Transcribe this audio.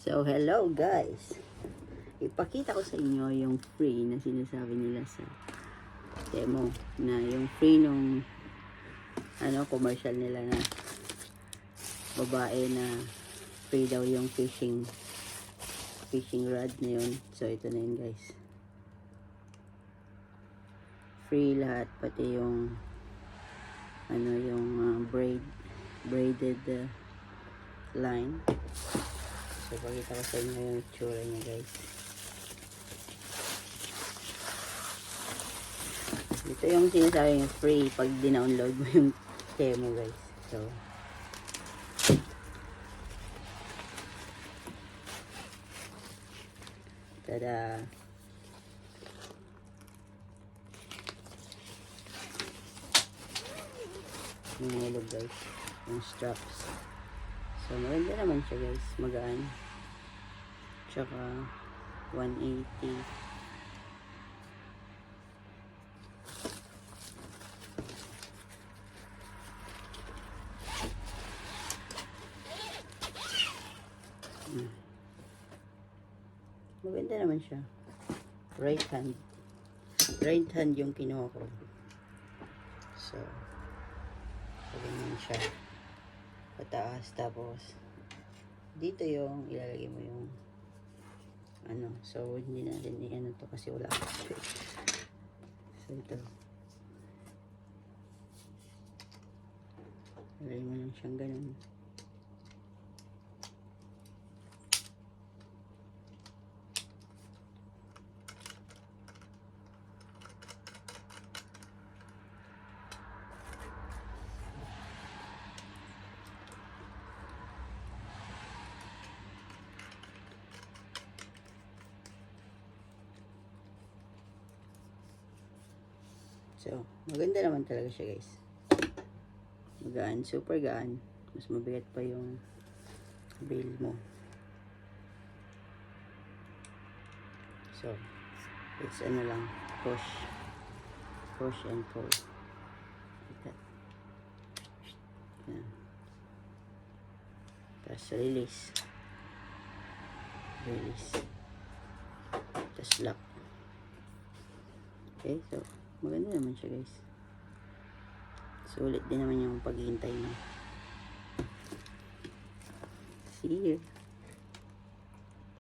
So, hello guys. Ipakita ko sa inyo yung free na sinasabi nila sa demo. Na yung free nung commercial nila na babae na free daw yung fishing rod na yun. So, ito na yun guys. Free lahat. Pati yung braided line. So, pakita ko sa inyo yung itsura niya guys. Ito yung sinasabi yung free pag dinownload mo yung demo guys. So, tada! Yung hulog guys. Yung straps. So, maganda naman siya guys. Magaan. Tsaka 180. Maganda naman siya. Right hand yung kinuha ko. So, ganyan siya. Pataas. Tapos, dito yung ilalagay mo yung so, hindi natin i-ano to kasi wala akong space. So, ito. Ilalagay mo lang siyang ganun. So, maganda naman talaga siya guys. Magaan, super gaan. Mas mabigat pa yung bail mo. So, it's lang, push and pull. Like that. Yan. Tapos release. Tapos lock. Okay, so maganda naman siya guys. Sulit din naman yung paghihintay mo. See you.